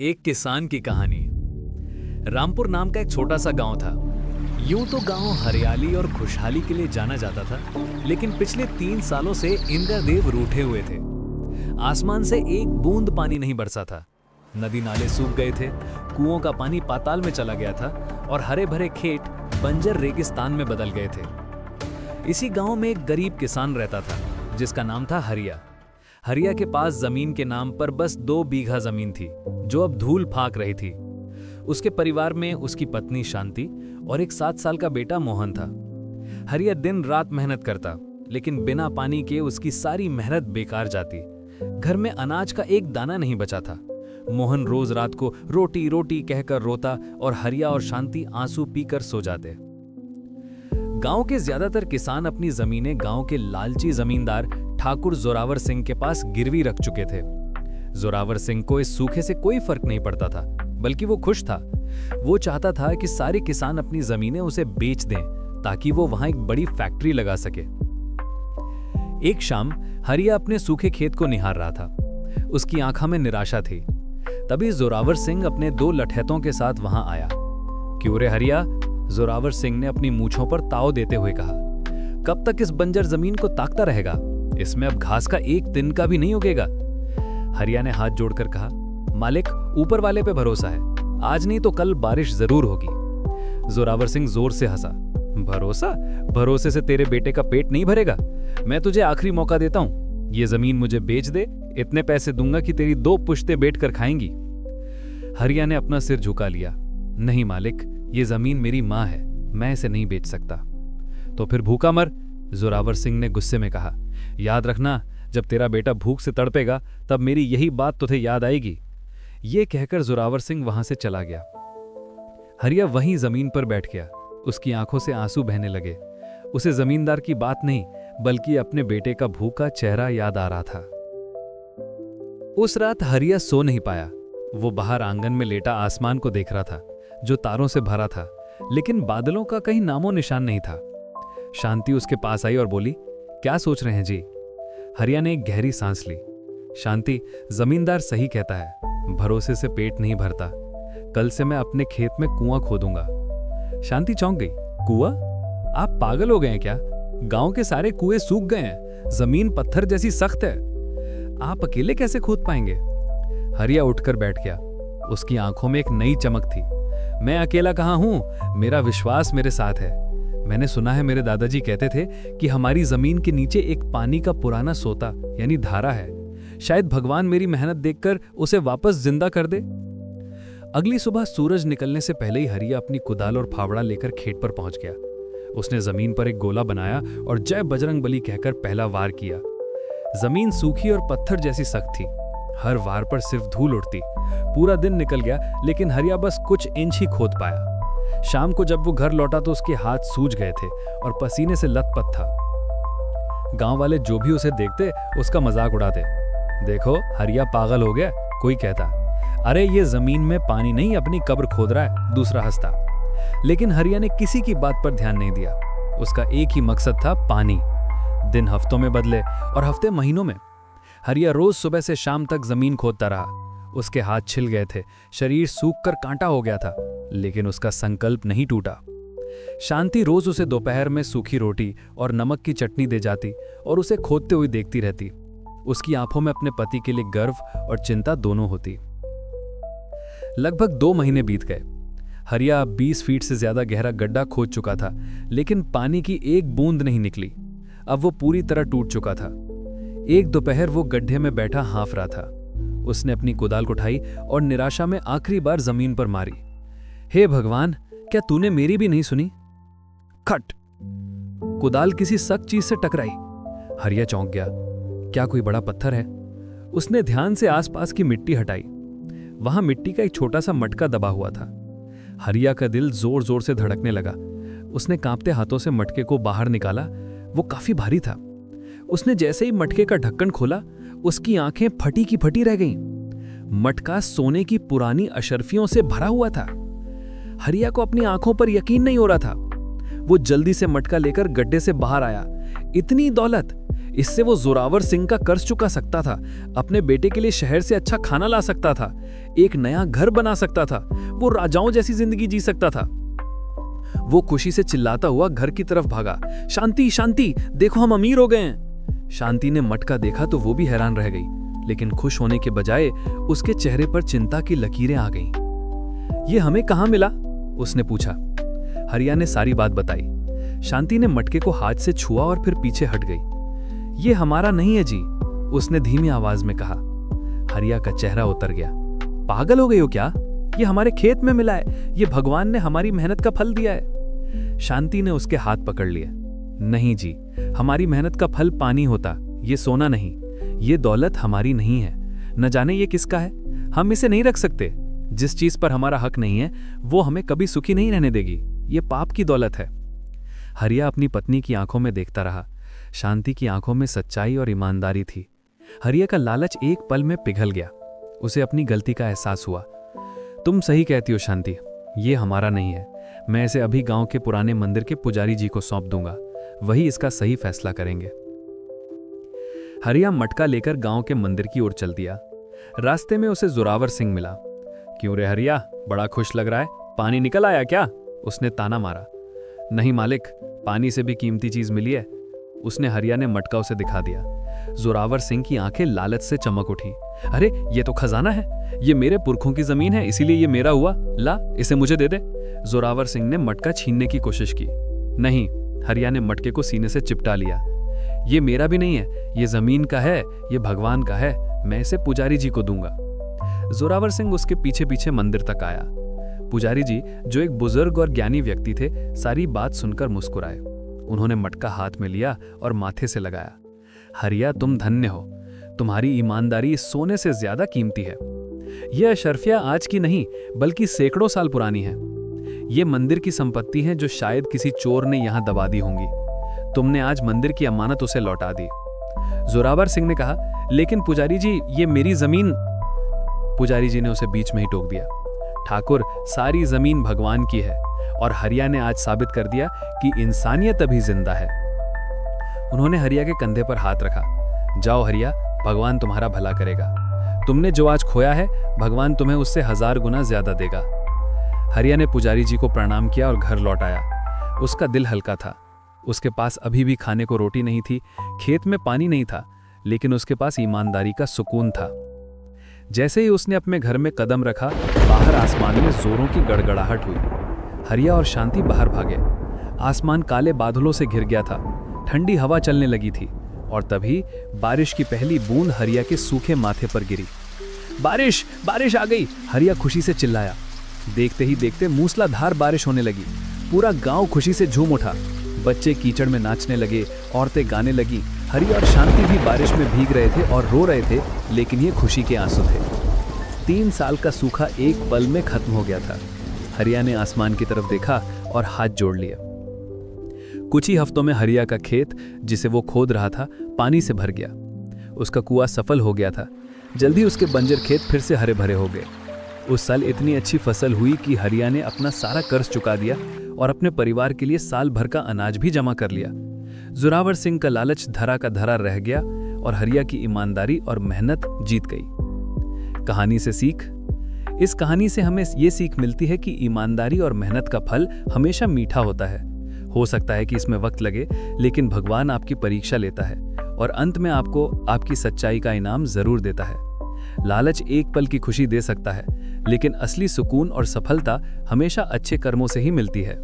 एक किसान की कहानी। रामपुर नाम का एक छोटा सा गांव था। यूं तो गांव हरियाली और खुशहाली के लिए जाना जाता था, लेकिन पिछले 3 सालों से इंद्रदेव रूठे हुए थे। आसमान से एक बूंद पानी नहीं बरसा था। नदी नाले सूख गए थे, कुओं का पानी पाताल में चला गया था और हरे भरे खेत बंजर रेगिस्तान में बदल गए थे। इसी गांव में एक गरीब किसान रहता था, जिसका नाम था हरिया। हरिया के पास जमीन के नाम पर बस 2 बीघा जमीन थी, जो अब धूल फाक रही थी। उसके परिवार में उसकी पत्नी शांति और एक 7 साल का बेटा मोहन था। हरिया दिन रात मेहनत करता, लेकिन बिना पानी के उसकी सारी मेहनत बेकार जाती। घर में अनाज का एक दाना नहीं बचा था। मोहन रोज रात को रोटी रोटी कहकर रोता और हरिया और शांति आंसू पीकर सो जाते। गांव के ज्यादातर किसान अपनी जमीनें गांव के लालची जमींदार ठाकुर जोरावर सिंह के पास गिरवी रख चुके थे। जोरावर सिंह को इस सूखे से कोई फर्क नहीं पड़ता था, बल्कि वो खुश था। वो चाहता था कि सारे किसान अपनी जमीनें उसे बेच दें, ताकि वो वहां एक बड़ी फैक्ट्री लगा सके। एक शाम हरिया अपने सूखे खेत को निहार रहा था। उसकी आंखों में निराशा थी। तभी जोरावर सिंह अपने 2 लठैतों के साथ वहां आया। क्यों रे हरिया? जोरावर सिंह ने अपनी मूंछों पर ताव देते हुए कहा। कब तक इस बंजर जमीन को ताकता रहेगा? इसमें अब घास का एक तिनका भी नहीं उगेगा। हरिया ने हाथ जोड़कर कहा, मालिक, ऊपर वाले पे भरोसा है। आज नहीं तो कल बारिश जरूर होगी। जोरावर सिंह जोर से हंसा। भरोसा? भरोसे से तेरे बेटे का पेट नहीं भरेगा। मैं तुझे आखिरी मौका देता हूं। ये जमीन मुझे बेच दे, इतने पैसे दूंगा कि तेरी 2 पुश्तें बैठ कर खाएंगी। हरिया ने अपना सिर झुका लिया। नहीं मालिक, ये जमीन मेरी मां है, मैं इसे नहीं बेच सकता। तो फिर भूखा मर, जोरावर सिंह ने गुस्से में कहा। याद रखना, जब तेरा बेटा भूख से तड़पेगा तब मेरी यही बात तुझे याद आएगी। ये कहकर जोरावर सिंह वहां से चला गया। हरिया वहीं जमीन पर बैठ गया। उसकी आंखों से आंसू बहने लगे। उसे जमींदार की बात नहीं, बल्कि अपने बेटे का भूखा चेहरा याद आ रहा था। उस रात हरिया सो नहीं पाया। वो बाहर आंगन में लेटा आसमान को देख रहा था, जो तारों से भरा था, लेकिन बादलों का कहीं नामो निशान नहीं था। शांति उसके पास आई और बोली, क्या सोच रहे हैं जी? हरिया ने एक गहरी सांस ली। शांति, जमींदार सही कहता है, भरोसे से पेट नहीं भरता। कल से मैं अपने खेत में कुआं खोदूंगा। शांति चौंक गई। कुआं? आप पागल हो गए हैं क्या? गांव के सारे कुएं सूख गए हैं, जमीन पत्थर जैसी सख्त है। आप अकेले कैसे खोद पाएंगे? हरिया उठकर बैठ गया। उसकी आंखों में एक नई चमक थी। मैं अकेला कहां हूं, मेरा विश्वास मेरे साथ है। मैंने सुना है, मेरे दादाजी कहते थे कि हमारी जमीन के नीचे एक पानी का पुराना सोता यानी धारा है। शायद भगवान मेरी मेहनत देखकर उसे वापस जिंदा कर दे। अगली सुबह सूरज निकलने से पहले ही हरिया अपनी कुदाल और फावड़ा लेकर खेत पर पहुंच गया। उसने जमीन पर एक गोला बनाया और जय बजरंगबली कहकर पहला वार किया। जमीन सूखी और पत्थर जैसी सख्त थी। हर वार पर सिर्फ धूल उड़ती। पूरा दिन निकल गया, लेकिन हरिया बस कुछ इंच ही खोद पाया। शाम को जब वो घर लौटा तो उसके हाथ सूज गए थे और पसीने से लथपथ था। गांव वाले जो भी उसे देखते उसका मजाक उड़ाते। देखो, हरिया पागल हो गया, कोई कहता। अरे ये जमीन में पानी नहीं, अपनी कब्र खोद रहा है, दूसरा हंसता। लेकिन हरिया ने किसी की बात पर ध्यान नहीं दिया। उसका एक ही मकसद था, पानी। दिन हफ्तों में बदले और हफ्ते महीनों में। हरिया रोज सुबह से शाम तक जमीन खोदता रहा। उसके हाथ छिल गए थे, शरीर सूख कर कांटा हो गया था, लेकिन उसका संकल्प नहीं टूटा। शांति रोज उसे दोपहर में सूखी रोटी और नमक की चटनी दे जाती और उसे खोदते हुए देखती रहती। उसकी आंखों में अपने पति के लिए गर्व और चिंता दोनों होती। लगभग 2 महीने बीत गए। हरिया 20 फीट से ज्यादा गहरा गड्ढा खोद चुका था, लेकिन पानी की एक बूंद नहीं निकली। अब वो पूरी तरह टूट चुका था। एक दोपहर वो गड्ढे में बैठा हाँफ रहा था। उसने अपनी कुदाल उठाई और निराशा में आखिरी बार जमीन पर मारी। हे भगवान, क्या तूने मेरी भी नहीं सुनी? खट! कुदाल किसी सख्त चीज से टकराई। हरिया चौंक गया। क्या कोई बड़ा पत्थर है? उसने ध्यान से आसपास की मिट्टी हटाई। वहां मिट्टी का एक छोटा सा मटका दबा हुआ था। हरिया का दिल जोर जोर से धड़कने लगा। उसने कांपते हाथों से मटके को बाहर निकाला। वो काफी भारी था। उसने जैसे ही मटके का ढक्कन खोला, उसकी आंखें फटी की फटी रह गईं। मटका सोने की पुरानी अशर्फियों से भरा हुआ था। हरिया को अपनी आंखों पर यकीन नहीं हो रहा था। वो जल्दी से मटका लेकर गड्ढे से बाहर आया। इतनी दौलत, इससे वो जोरावर सिंह का कर्ज चुका सकता था, अपने बेटे के लिए शहर से अच्छा खाना ला सकता था, एक नया घर बना सकता था, वो राजाओं जैसी जिंदगी जी सकता था। वो खुशी से चिल्लाता हुआ घर की तरफ भागा, शांति शांति, देखो हम अमीर हो गए हैं। शांति ने मटका देखा तो वो भी हैरान रह गई, लेकिन खुश होने के बजाय उसके चेहरे पर चिंता की लकीरें आ गईं। ये हमें कहाँ मिला? उसने पूछा। हरिया ने सारी बात बताई। शांति ने मटके को हाथ से छुआ और फिर पीछे हट गई। ये हमारा नहीं है जी, उसने धीमी आवाज में कहा। हरिया का चेहरा उतर गया। पागल हो गई हो क्या? ये हमारे खेत में मिला है, ये भगवान ने हमारी मेहनत का फल दिया है। शांति ने उसके हाथ पकड़ लिए। नहीं जी, हमारी मेहनत का फल पानी होता, ये सोना नहीं। ये दौलत हमारी नहीं है, न जाने ये किसका है। हम इसे नहीं रख सकते। जिस चीज पर हमारा हक नहीं है वो हमें कभी सुखी नहीं रहने देगी। ये पाप की दौलत है। हरिया अपनी पत्नी की आंखों में देखता रहा। शांति की आंखों में सच्चाई और ईमानदारी थी। हरिया का लालच एक पल में पिघल गया। उसे अपनी गलती का एहसास हुआ। तुम सही कहती हो शांति, ये हमारा नहीं है। मैं इसे अभी गांव के पुराने मंदिर के पुजारी जी को सौंप दूंगा, वही इसका सही फैसला करेंगे। हरिया मटका लेकर गांव के मंदिर की ओर चल दिया। रास्ते में उसे जोरावर सिंह मिला। क्यों रे हरिया, बड़ा खुश लग रहा है, पानी निकल आया क्या? उसने ताना मारा। नहीं मालिक, पानी से भी कीमती चीज मिली है, उसने हरिया ने मटका उसे दिखा दिया। जोरावर सिंह की आंखें लालच से चमक उठी। अरे ये तो खजाना है, ये मेरे पुरखों की जमीन है, इसीलिए ये मेरा हुआ। ला, इसे मुझे दे दे। जोरावर सिंह ने मटका छीनने की कोशिश की। नहीं, हरिया ने मटके को सीने से चिपटा लिया। ये मेरा भी नहीं है, ये जमीन का है, ये भगवान का है, मैं इसे पुजारी जी को दूंगा। जोरावर सिंह उसके पीछे पीछे मंदिर तक आया। पुजारी जी, जो एक बुजुर्ग और ज्ञानी व्यक्ति थे, सारी बात सुनकर मुस्कुराए। उन्होंने मटका हाथ में लिया और माथे से लगाया। हरिया, तुम धन्य हो, तुम्हारी ईमानदारी सोने से ज्यादा कीमती है। यह अशरफिया आज की नहीं बल्कि सैकड़ों साल पुरानी है। ये मंदिर की संपत्ति है जो शायद किसी चोर ने यहां दबा दी होंगी। तुमने आज मंदिर की अमानत उसे लौटा दी। जोरावर सिंह ने कहा, लेकिन पुजारी जी, ये मेरी जमीन। पुजारी जी ने उसे बीच में ही टोक दिया। ठाकुर, सारी जमीन भगवान की है और हरिया ने आज साबित कर दिया कि इंसानियत अभी जिंदा है। उन्होंने हरिया के कंधे पर हाथ रखा। जाओ हरिया, भगवान तुम्हारा भला करेगा। तुमने जो आज खोया है, भगवान तुम्हें उससे 1000 गुना ज्यादा देगा। हरिया ने पुजारी जी को प्रणाम किया और घर लौट आया। उसका दिल हल्का था। उसके पास अभी भी खाने को रोटी नहीं थी, खेत में पानी नहीं था, लेकिन उसके पास ईमानदारी का सुकून था। जैसे ही उसने अपने घर में कदम रखा, बाहर आसमान में जोरों की गड़गड़ाहट हुई। हरिया और शांति बाहर भागे। आसमान काले बादलों से घिर गया था, ठंडी हवा चलने लगी थी और तभी बारिश की पहली बूंद हरिया के सूखे माथे पर गिरी। बारिश, बारिश आ गई, हरिया खुशी से चिल्लाया। देखते ही देखते मूसलाधार बारिश होने लगी। पूरा गांव खुशी से झूम उठा। बच्चे कीचड़ में नाचने लगे, औरतें गाने लगी। हरिया और शांति भी बारिश में भीग रहे थे और रो रहे थे, लेकिन ये खुशी के आंसू थे। 3 साल का सूखा एक पल में खत्म हो गया था। हरिया ने आसमान की तरफ देखा और हाथ जोड़ लिया। कुछ ही हफ्तों में हरिया का खेत, जिसे वो खोद रहा था, पानी से भर गया। उसका कुआं सफल हो गया था। जल्दी उसके बंजर खेत फिर से हरे भरे हो गए। उस साल इतनी अच्छी फसल हुई कि हरिया ने अपना सारा कर्ज चुका दिया और अपने परिवार के लिए साल भर का अनाज भी जमा कर लिया। जोरावर सिंह का लालच धरा का धरा रह गया और हरिया की ईमानदारी और मेहनत जीत गई। कहानी से सीख। इस कहानी से हमें ये सीख मिलती है कि ईमानदारी और मेहनत का फल हमेशा मीठा होता है। हो सकता है कि इसमें वक्त लगे, लेकिन भगवान आपकी परीक्षा लेता है और अंत में आपको आपकी सच्चाई का इनाम जरूर देता है। लालच एक पल की खुशी दे सकता है, लेकिन असली सुकून और सफलता हमेशा अच्छे कर्मों से ही मिलती है।